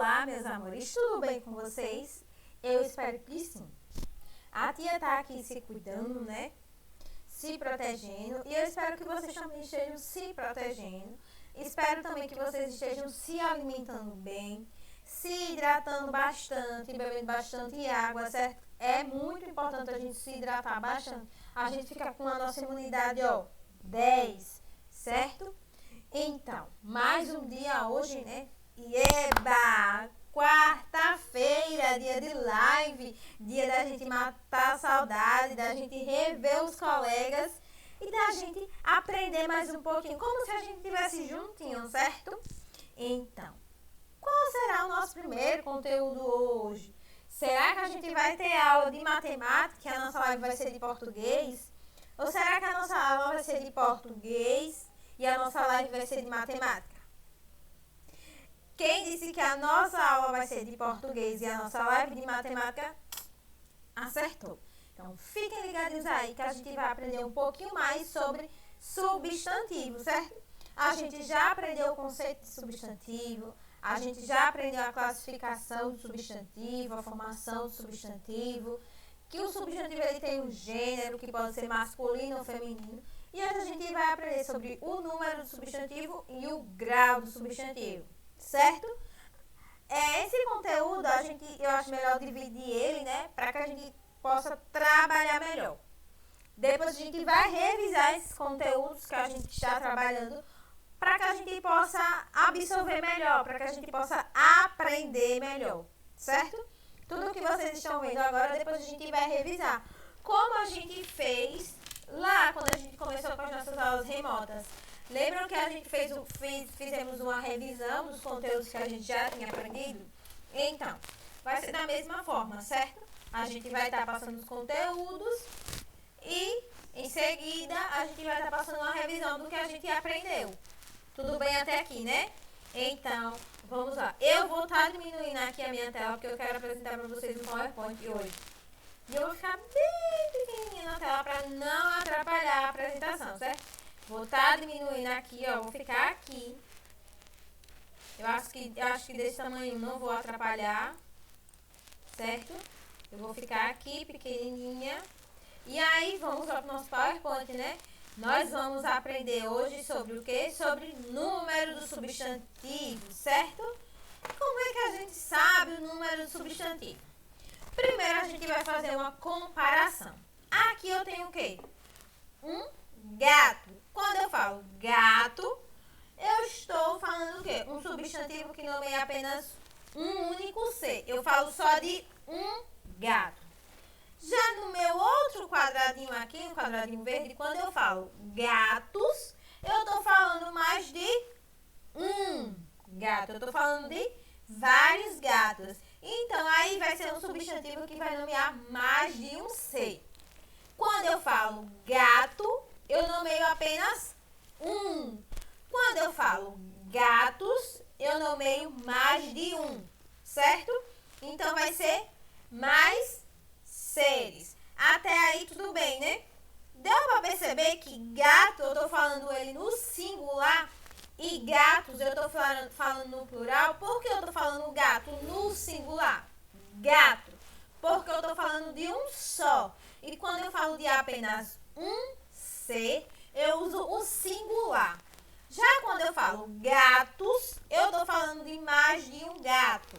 Olá, meus amores, tudo bem com vocês? Eu espero que sim. A tia tá aqui se cuidando, né? Se protegendo. E eu espero que vocês também estejam se protegendo. Espero também que vocês estejam se alimentando bem, se hidratando bastante, bebendo bastante água, certo? É muito importante a gente se hidratar bastante. A gente fica com a nossa imunidade, 10, certo? Então, mais um dia hoje, né? E eba! Quarta-feira, dia de live, dia da gente matar a saudade, da gente rever os colegas e da gente aprender mais um pouquinho, como se a gente estivesse juntinho, certo? Então, qual será o nosso primeiro conteúdo hoje? Será que a gente vai ter aula de matemática e a nossa live vai ser de português? Ou será que a nossa aula vai ser de português e a nossa live vai ser de matemática? Quem disse que a nossa aula vai ser de português e a nossa live de matemática acertou. Então, fiquem ligados aí que a gente vai aprender um pouquinho mais sobre substantivo, certo? A gente já aprendeu o conceito de substantivo, a gente já aprendeu a classificação do substantivo, a formação do substantivo, que o substantivo ele tem um gênero, que pode ser masculino ou feminino. E hoje a gente vai aprender sobre o número do substantivo e o grau do substantivo, certo? Esse conteúdo eu acho melhor dividir ele, né, para que a gente possa trabalhar melhor. Depois a gente vai revisar esses conteúdos que a gente está trabalhando para que a gente possa absorver melhor, para que a gente possa aprender melhor, certo? Tudo que vocês estão vendo agora, depois a gente vai revisar. Como a gente fez lá quando a gente começou com as nossas aulas remotas. Lembram que a gente fizemos uma revisão dos conteúdos que a gente já tinha aprendido? Então, vai ser da mesma forma, certo? A gente vai estar passando os conteúdos e, em seguida, a gente vai estar passando uma revisão do que a gente aprendeu. Tudo bem até aqui, né? Então, vamos lá. Eu vou estar diminuindo aqui a minha tela, porque eu quero apresentar para vocês o PowerPoint hoje. E eu vou ficar bem pequenininha na tela para não atrapalhar a apresentação, certo? Vou estar diminuindo aqui, vou ficar aqui. Eu acho que desse tamanho não vou atrapalhar, certo? Eu vou ficar aqui pequenininha. E aí, vamos para o nosso PowerPoint, né? Nós vamos aprender hoje sobre o quê? Sobre número do substantivo, certo? Como é que a gente sabe o número do substantivo? Primeiro, a gente vai fazer uma comparação. Aqui eu tenho o quê? Um gato. Quando eu falo gato, eu estou falando o quê? Um substantivo que nomeia apenas um único ser. Eu falo só de um gato. Já no meu outro quadradinho aqui, um quadradinho verde, quando eu falo gatos, eu estou falando mais de um gato. Eu estou falando de vários gatos. Então, aí vai ser um substantivo que vai nomear mais de um ser. Quando eu falo gato, eu nomeio apenas um. Quando eu falo gatos, eu nomeio mais de um, certo? Então, vai ser mais seres. Até aí, tudo bem, né? Deu para perceber que gato, eu estou falando ele no singular e gatos, eu estou falando no plural. Por que eu estou falando gato no singular? Gato, porque eu estou falando de um só. E quando eu falo de apenas um ser, eu uso o singular. Já quando eu falo gatos, eu estou falando de mais de um gato.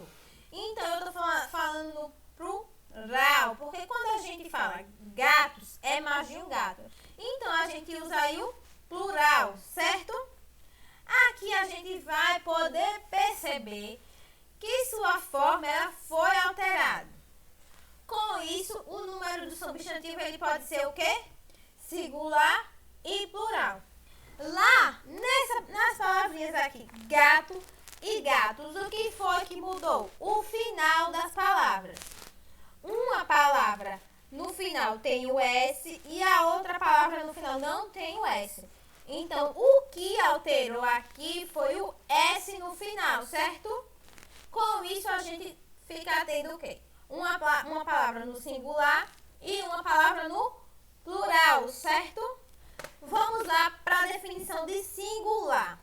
Então, eu estou falando no plural, porque quando a gente fala gatos, é mais de um gato. Então, a gente usa aí o plural, certo? Aqui a gente vai poder perceber que sua forma ela foi alterada. Com isso, o número do substantivo ele pode ser o quê? Singular e plural. Lá, nas palavrinhas aqui, gato e gatos, o que foi que mudou? O final das palavras. Uma palavra no final tem o S e a outra palavra no final não tem o S. Então, o que alterou aqui foi o S no final, certo? Com isso, a gente fica tendo o quê? Uma palavra no singular e uma palavra no plural, certo? Vamos lá para a definição de singular.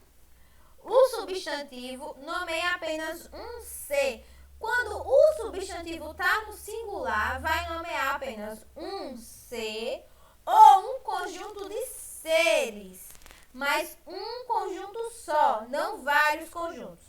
O substantivo nomeia apenas um ser. Quando o substantivo está no singular, vai nomear apenas um ser ou um conjunto de seres, mas um conjunto só, não vários conjuntos.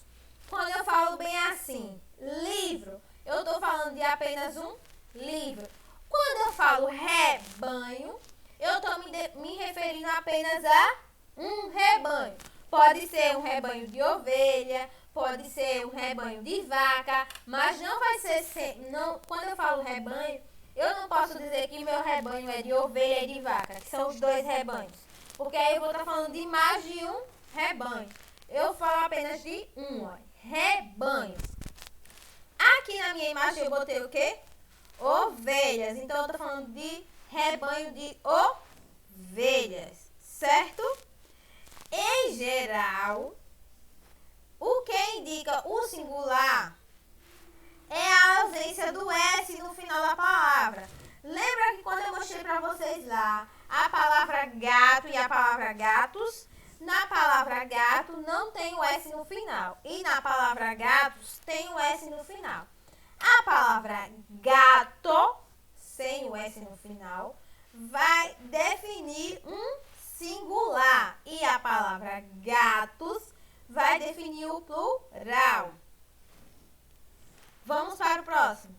Quando eu falo bem assim, livro, eu estou falando de apenas um livro. Quando eu falo rebanho, eu estou me referindo apenas a um rebanho. Pode ser um rebanho de ovelha, pode ser um rebanho de vaca, mas não vai ser quando eu falo rebanho, eu não posso dizer que meu rebanho é de ovelha e de vaca, que são os dois rebanhos, porque aí eu vou estar falando de mais de um rebanho. Eu falo apenas de um, rebanho. Aqui na minha imagem eu botei o quê? Ovelhas. Então eu estou falando de rebanho de ovelhas, certo? Em geral, o que indica o singular é a ausência do S no final da palavra. Lembra que quando eu mostrei para vocês lá a palavra gato e a palavra gatos? Na palavra gato não tem o S no final. E na palavra gatos tem o S no final. A palavra gato, sem o S no final, vai definir um singular. E a palavra gatos vai definir o plural. Vamos para o próximo.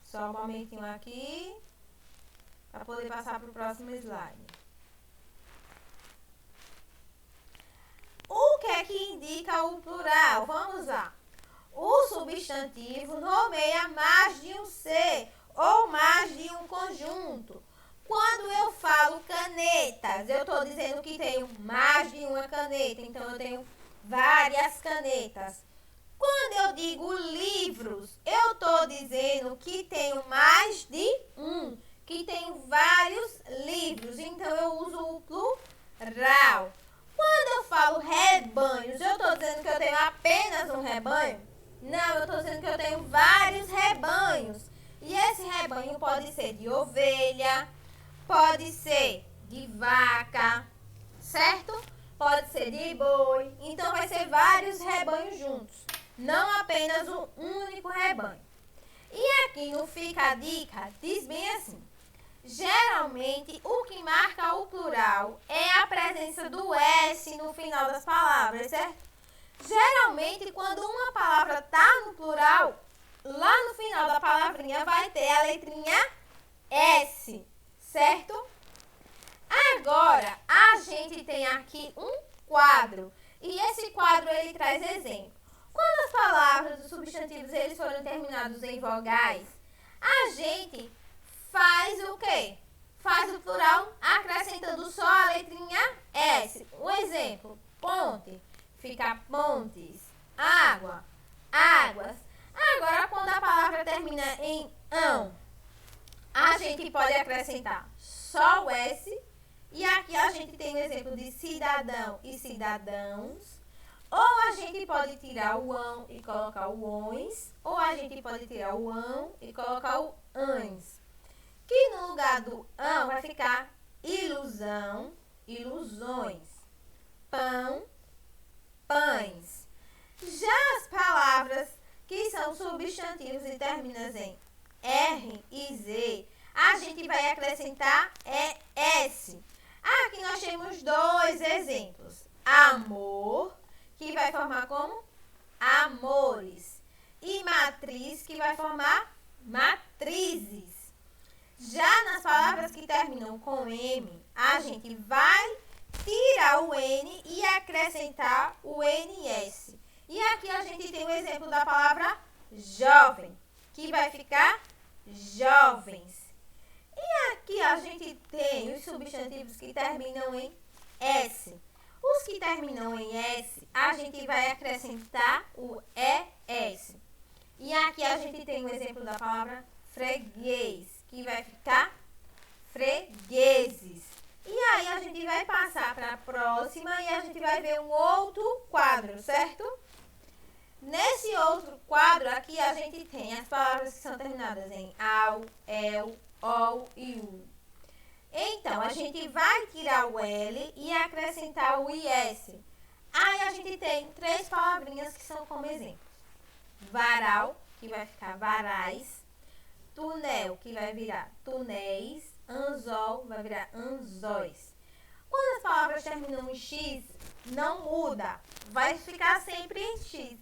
Só um momentinho aqui, para poder passar para o próximo slide. O que é que indica o plural? Vamos lá. O substantivo nomeia mais de um ser ou mais de um conjunto. Quando eu falo canetas, eu estou dizendo que tenho mais de uma caneta, então eu tenho várias canetas. Quando eu digo livros, eu estou dizendo que tenho mais de um, que tenho vários livros, então eu uso o plural. Quando eu falo rebanhos, eu estou dizendo que eu tenho apenas um rebanho? Não, eu estou dizendo que eu tenho vários rebanhos. E esse rebanho pode ser de ovelha, pode ser de vaca, certo? Pode ser de boi. Então vai ser vários rebanhos juntos, não apenas um único rebanho. E aqui no Fica a Dica, diz bem assim: geralmente, o que marca o plural é a presença do S no final das palavras, certo? Geralmente, quando uma palavra está no plural, lá no final da palavrinha vai ter a letrinha S, certo? Agora, a gente tem aqui um quadro, e esse quadro ele traz exemplo. Quando as palavras, os substantivos, eles forem terminados em vogais, a gente faz o quê? Faz o plural acrescentando só a letrinha S. Um exemplo, ponte, fica pontes, água, águas. Agora, quando a palavra termina em ão, a gente pode acrescentar só o S. E aqui a gente tem o exemplo de cidadão e cidadãos. Ou a gente pode tirar o ão e colocar o ões. Ou a gente pode tirar o ão e colocar o ães. Que no lugar do ão vai ficar ilusão, ilusões, pão, pães. Já as palavras que são substantivos e terminam em R e Z, a gente vai acrescentar S. Aqui nós temos dois exemplos. Amor, que vai formar como amores. E matriz, que vai formar matrizes. Já nas palavras que terminam com M, a gente vai tirar o N e acrescentar o NS. E aqui a gente tem o exemplo da palavra jovem, que vai ficar jovens. E aqui a gente tem os substantivos que terminam em S. Os que terminam em S, a gente vai acrescentar o ES. E aqui a gente tem o exemplo da palavra freguês, que vai ficar fregueses. E aí a gente vai passar para a próxima e a gente vai ver um outro quadro, certo? Nesse outro quadro aqui a gente tem as palavras que são terminadas em AU, EL, OL e U. Então, a gente vai tirar o L e acrescentar o IS. Aí a gente tem 3 palavrinhas que são como exemplo. Varal, que vai ficar varais. Túnel, que vai virar túneis. Anzol, vai virar anzóis. Quando as palavras terminam em X, não muda. Vai ficar sempre em X.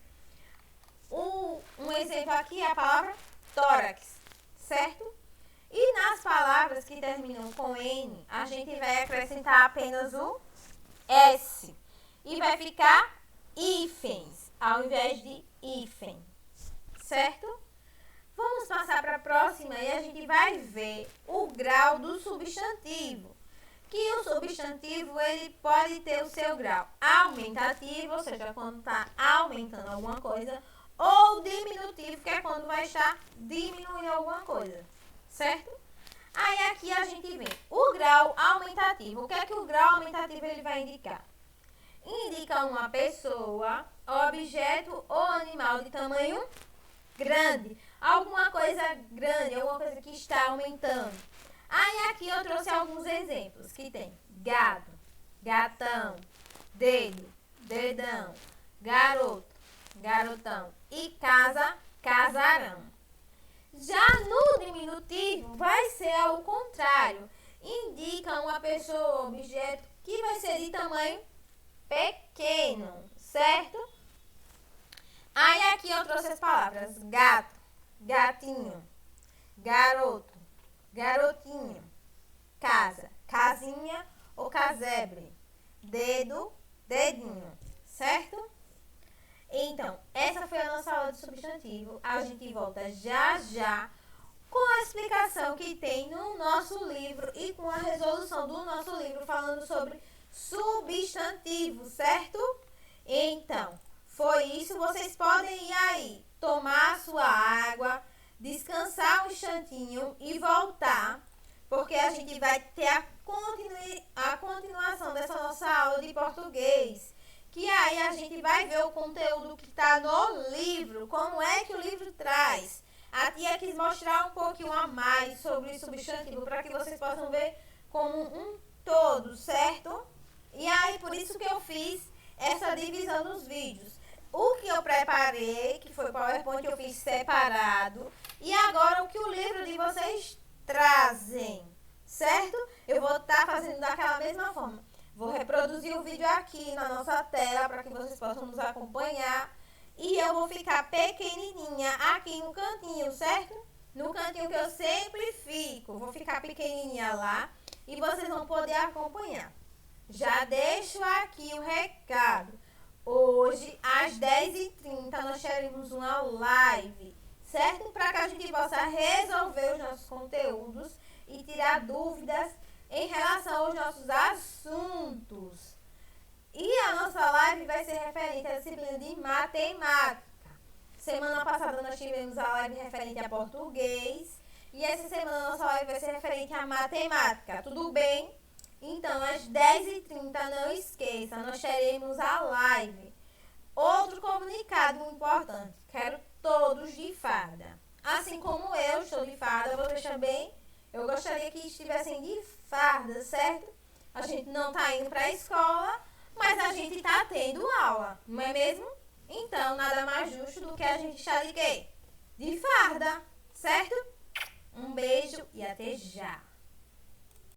Um exemplo aqui é a palavra tórax, certo? E nas palavras que terminam com N, a gente vai acrescentar apenas o S. E vai ficar hífens, ao invés de hífen, certo? Vamos passar para a próxima e a gente vai ver o grau do substantivo. Que o substantivo, ele pode ter o seu grau aumentativo, ou seja, quando está aumentando alguma coisa, ou diminutivo, que é quando vai estar diminuindo alguma coisa, certo? Aí aqui a gente vê o grau aumentativo. O que é que o grau aumentativo ele vai indicar? Indica uma pessoa, objeto ou animal de tamanho grande. Alguma coisa grande, alguma coisa que está aumentando. Aí aqui eu trouxe alguns exemplos que tem gado, gatão, dedo, dedão, garoto, garotão e casa, casarão. Já no diminutivo vai ser ao contrário. Indica uma pessoa ou objeto que vai ser de tamanho pequeno, certo? Aí aqui eu trouxe as palavras gato, gatinho, garoto, garotinho, casa, casinha ou casebre, dedo, dedinho, certo? Então, essa foi a nossa aula de substantivo. A gente volta já já com a explicação que tem no nosso livro e com a resolução do nosso livro falando sobre substantivo, certo? Então, foi isso. Vocês podem ir aí, tomar a sua água, descansar um instantinho e voltar, porque a gente vai ter a continuação dessa nossa aula de português. Que aí a gente vai ver o conteúdo que está no livro, como é que o livro traz. A tia quis mostrar um pouquinho a mais sobre o substantivo, para que vocês possam ver como um todo, certo? E aí, por isso que eu fiz essa divisão dos vídeos. O que eu preparei, que foi o PowerPoint, eu fiz separado. E agora o que o livro de vocês trazem, certo? Eu vou estar fazendo daquela mesma forma. Vou reproduzir o vídeo aqui na nossa tela para que vocês possam nos acompanhar. E eu vou ficar pequenininha aqui no cantinho, certo? No cantinho que eu sempre fico. Vou ficar pequenininha lá e vocês vão poder acompanhar. Já deixo aqui o recado. Hoje, às 10h30, nós teremos uma live, certo? Para que a gente possa resolver os nossos conteúdos e tirar dúvidas em relação aos nossos assuntos. E a nossa live vai ser referente à disciplina de matemática. Semana passada nós tivemos a live referente a português. E essa semana a nossa live vai ser referente a matemática. Tudo bem? Então, às 10h30, não esqueça, nós teremos a live. Outro comunicado muito importante. Quero todos de farda. Assim como eu estou de farda, vocês também. Eu gostaria que estivessem de farda, certo? A gente não está indo para a escola, mas a gente está tendo aula, não é mesmo? Então, nada mais justo do que a gente estar de quê? De farda, certo? Um beijo e até já!